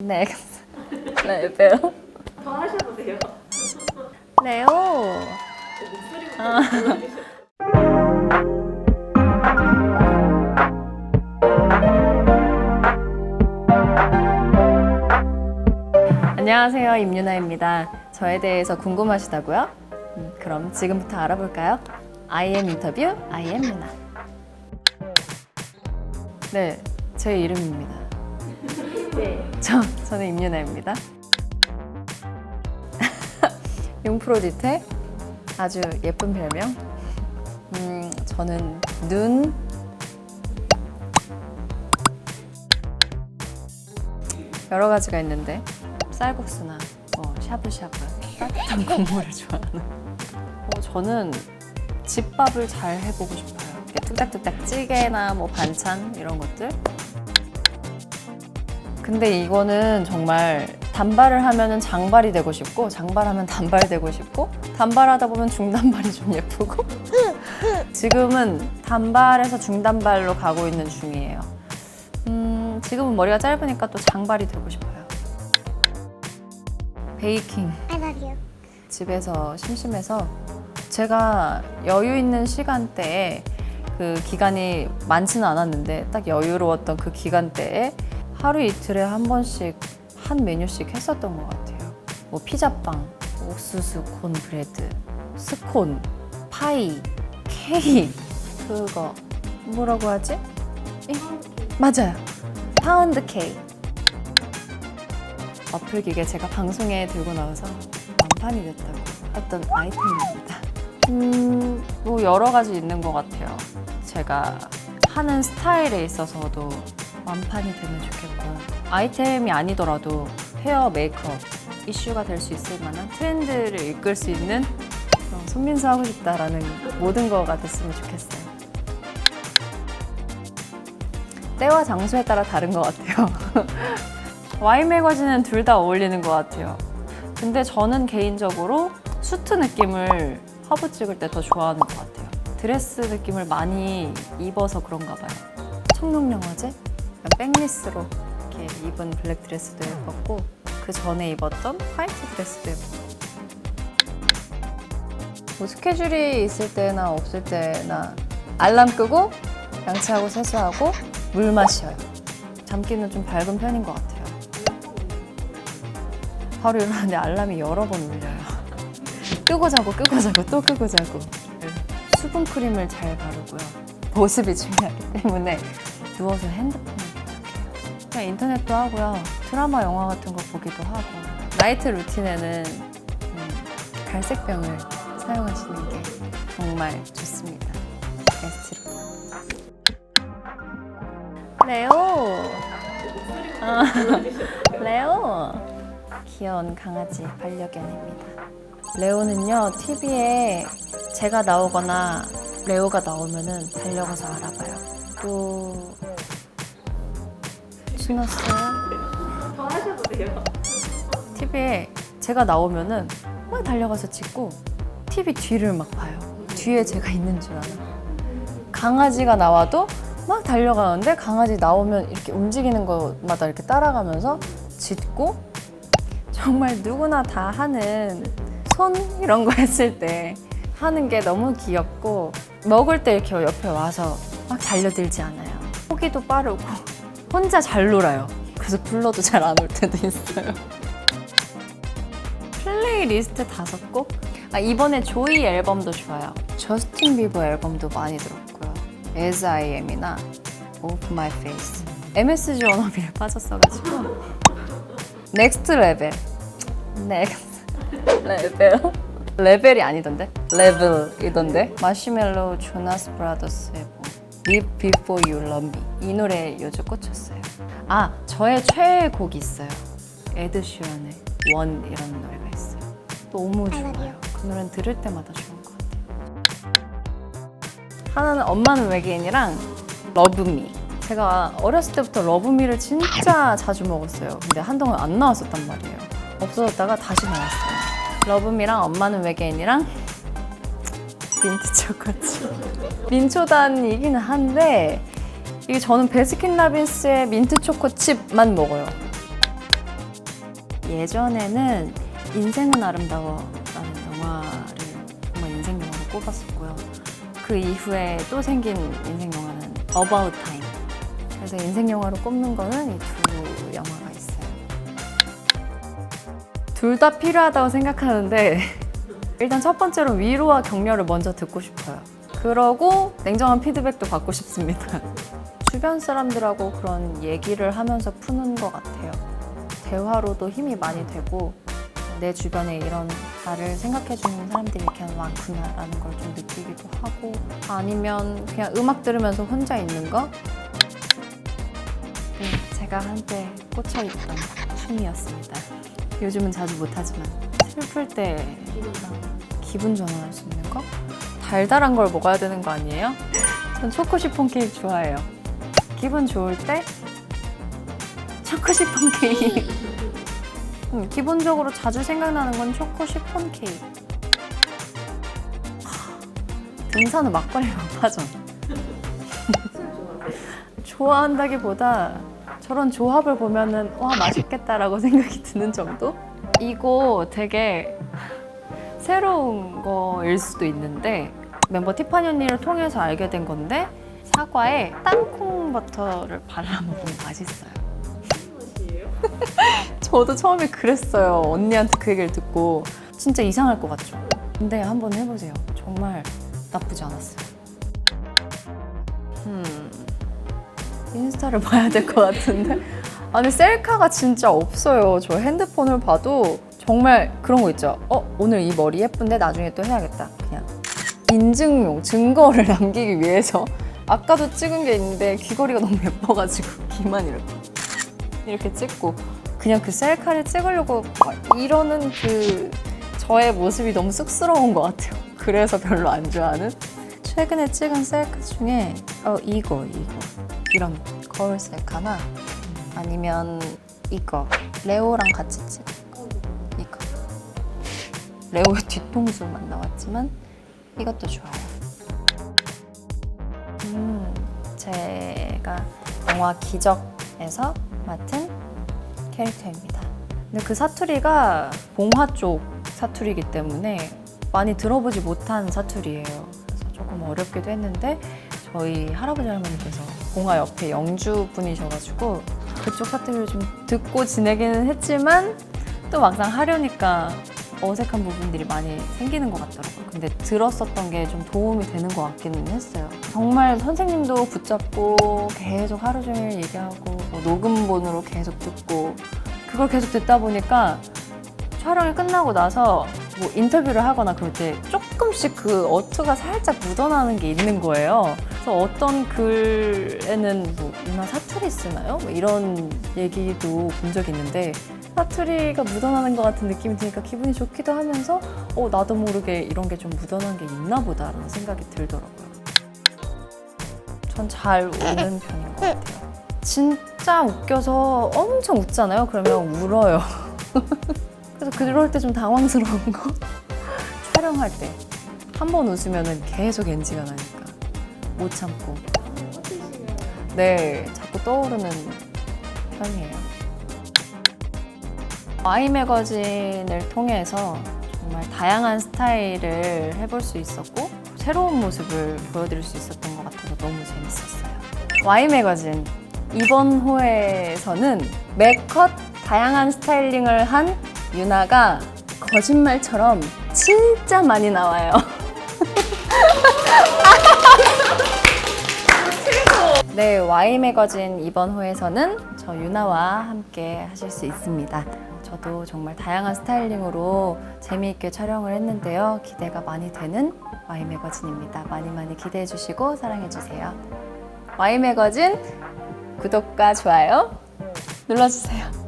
넥스트 레벨. 더 하셔도 돼요. 레오. 안녕하세요, 임유나입니다. 저에 대해서 궁금하시다고요? 그럼 지금부터 알아볼까요? I am 인터뷰, I am 유나. 네, 제 이름입니다. 네. 저는 임유나입니다. 융프로디테 아주 예쁜 별명. 저는 눈 여러 가지가 있는데 쌀국수나 샤브샤브 따뜻한 국물을 좋아하는. 저는 집밥을 잘 해보고 싶어요. 이렇게 뚝딱뚝딱 찌개나 반찬 이런 것들. 근데 이거는 정말 단발을 하면은 장발이 되고 싶고, 장발하면 단발 되고 싶고, 단발하다 보면 중단발이 좀 예쁘고. 지금은 단발에서 중단발로 가고 있는 중이에요. 지금은 머리가 짧으니까 또 장발이 되고 싶어요. 베이킹. 집에서 심심해서 제가 여유 있는 시간대에, 그 기간이 많지는 않았는데 딱 여유로웠던 그 기간대에 하루 이틀에 한 번씩 한 메뉴씩 했었던 것 같아요. 피자빵, 옥수수 콘 브레드, 스콘, 파이, 케이크, 그거 뭐라고 하지? 맞아요. 파운드 케이크. 어플 기계 제가 방송에 들고 나와서 완판이 됐다고 했던 아이템입니다. 여러 가지 있는 것 같아요. 제가 하는 스타일에 있어서도 완판이 되면 좋겠고요. 아이템이 아니더라도 헤어, 메이크업 이슈가 될 수 있을 만한 트렌드를 이끌 수 있는 그런 손민수 하고 싶다라는 모든 거가 됐으면 좋겠어요. 때와 장소에 따라 다른 것 같아요. 와인 매거진은 둘 다 어울리는 것 같아요. 근데 저는 개인적으로 수트 느낌을 화보 찍을 때 더 좋아하는 것 같아요. 드레스 느낌을 많이 입어서 그런가 봐요. 청룡영화제? 백리스로 이렇게 입은 블랙 드레스도 예뻤고, 그 전에 입었던 화이트 드레스도 예뻤고. 스케줄이 있을 때나 없을 때나 알람 끄고 양치하고 세수하고 물 마셔요. 잠기는 좀 밝은 편인 것 같아요. 바로 일어나는데 알람이 여러 번 울려요. 끄고 자고 끄고 자고 또 끄고 자고. 수분 크림을 잘 바르고요. 보습이 중요하기 때문에 누워서 핸드폰을 계속해요. 그냥 인터넷도 하고요. 드라마, 영화 같은 거 보기도 하고. 나이트 루틴에는 갈색병을 사용하시는 게 정말 좋습니다. 에스티로. 레오! 레오! 귀여운 강아지 반려견입니다. 레오는요, TV에 제가 나오거나 레오가 나오면은 달려가서 알아봐요. 또 신났어요? 더 하셔도 돼요. TV에 제가 나오면은 막 달려가서 찍고 TV 뒤를 막 봐요. 뒤에 제가 있는 줄 알아요. 강아지가 나와도 막 달려가는데 강아지 나오면 이렇게 움직이는 것마다 이렇게 따라가면서 짖고, 정말 누구나 다 하는 손 이런 거 했을 때 하는 게 너무 귀엽고, 먹을 때 이렇게 옆에 와서 막 달려들지 않아요. 포기도 빠르고 혼자 잘 놀아요. 그래서 불러도 잘 안 올 때도 있어요. 플레이리스트 5곡? 이번에 조이 앨범도 좋아요. 저스틴 비버 앨범도 많이 들었고요. As I Am이나 Off My Face. MSG 워너비에 빠졌어가지고. 넥스트 레벨. 넥스트 레벨. 레벨이 아니던데? 레벨이던데? 마시멜로 조나스 브라더스의 Live Before You Love Me. 이 노래에 요즘 꽂혔어요. 저의 최애 곡이 있어요. 에드 시런의 One 이라는 노래가 있어요. 너무 좋아요. 그 노래는 들을 때마다 좋은 것 같아요. 하나는 엄마는 외계인이랑 러브미. 제가 어렸을 때부터 러브미를 진짜 자주 먹었어요. 근데 한동안 안 나왔었단 말이에요. 없어졌다가 다시 나왔어요. 러브미랑 엄마는 외계인이랑 민트 초코칩. 민초단이긴 한데 이게 저는 베스킨라빈스의 민트 초코칩만 먹어요. 예전에는 인생은 아름다워라는 영화를 정말 인생 영화로 꼽았었고요. 그 이후에 또 생긴 인생 영화는 About Time. 그래서 인생 영화로 꼽는 거는 이 두 영화가 있어요. 둘 다 필요하다고 생각하는데 일단 첫 번째로 위로와 격려를 먼저 듣고 싶어요. 그러고 냉정한 피드백도 받고 싶습니다. 주변 사람들하고 그런 얘기를 하면서 푸는 것 같아요. 대화로도 힘이 많이 되고 내 주변에 이런 나를 생각해주는 사람들이 이렇게 많구나라는 걸 좀 느끼기도 하고 아니면 그냥 음악 들으면서 혼자 있는 거? 네, 제가 한때 꽂혀있던 춤이었습니다. 요즘은 자주 못하지만 슬플 때 기분 전환할 수 있는 거? 달달한 걸 먹어야 되는 거 아니에요? 전 초코 시폰 케이크 좋아해요. 기분 좋을 때 초코 시폰 케이크. 기본적으로 자주 생각나는 건 초코 시폰 케이크. 등산은 막걸리 막파전. 좋아한다기보다 저런 조합을 보면은 와 맛있겠다라고 생각이 드는 정도? 이거 되게 새로운 거일 수도 있는데 멤버 티파니 언니를 통해서 알게 된 건데 사과에 땅콩 버터를 발라 먹으면 맛있어요. 저도 처음에 그랬어요. 언니한테 그 얘기를 듣고 진짜 이상할 것 같죠? 근데 한번 해보세요. 정말 나쁘지 않았어요. 인스타를 봐야 될 것 같은데 아니 셀카가 진짜 없어요. 저 핸드폰을 봐도 정말 그런 거 있죠. 오늘 이 머리 예쁜데 나중에 또 해야겠다. 그냥 인증용, 증거를 남기기 위해서 아까도 찍은 게 있는데 귀걸이가 너무 예뻐가지고 귀만 이렇게 찍고 그냥 그 셀카를 찍으려고 이러는 그 저의 모습이 너무 쑥스러운 것 같아요. 그래서 별로 안 좋아하는? 최근에 찍은 셀카 중에 이거 이런 거울 셀카나 아니면 이거 레오랑 같이 찍은 이거 레오의 뒤통수만 나왔지만 이것도 좋아요. 제가 영화 기적에서 맡은 캐릭터입니다. 근데 그 사투리가 봉화 쪽 사투리이기 때문에 많이 들어보지 못한 사투리예요. 그래서 조금 어렵기도 했는데 저희 할아버지 할머니께서 봉화 옆에 영주 분이셔가지고 그쪽 사투리를 좀 듣고 지내기는 했지만 또 막상 하려니까 어색한 부분들이 많이 생기는 것 같더라고요. 근데 들었었던 게 좀 도움이 되는 것 같기는 했어요. 정말 선생님도 붙잡고 계속 하루 종일 얘기하고 녹음본으로 계속 듣고 그걸 계속 듣다 보니까 촬영이 끝나고 나서 뭐 인터뷰를 하거나 그럴 때 조금씩 그 어투가 살짝 묻어나는 게 있는 거예요. 그래서 어떤 글에는 뭐 누나 사투리 쓰나요? 뭐 이런 얘기도 본 적이 있는데 사투리가 묻어나는 것 같은 느낌이 드니까 기분이 좋기도 하면서 나도 모르게 이런 게 좀 묻어난 게 있나 보다라는 생각이 들더라고요. 전 잘 우는 편인 것 같아요. 진짜 웃겨서 엄청 웃잖아요. 그러면 울어요. 그래서 그럴 때 좀 당황스러운 거 촬영할 때 한 번 웃으면 계속 NG가 나니까 못 참고 네 자꾸 떠오르는 편이에요. Y 매거진을 통해서 정말 다양한 스타일을 해볼 수 있었고 새로운 모습을 보여드릴 수 있었던 것 같아서 너무 재밌었어요. Y 매거진 이번 호에서는 매컷 다양한 스타일링을 한 유나가 거짓말처럼 진짜 많이 나와요. 네, Y 매거진 이번 호에서는 저 유나와 함께 하실 수 있습니다. 저도 정말 다양한 스타일링으로 재미있게 촬영을 했는데요. 기대가 많이 되는 Y 매거진입니다. 많이 많이 기대해 주시고 사랑해 주세요. Y 매거진 구독과 좋아요 눌러주세요.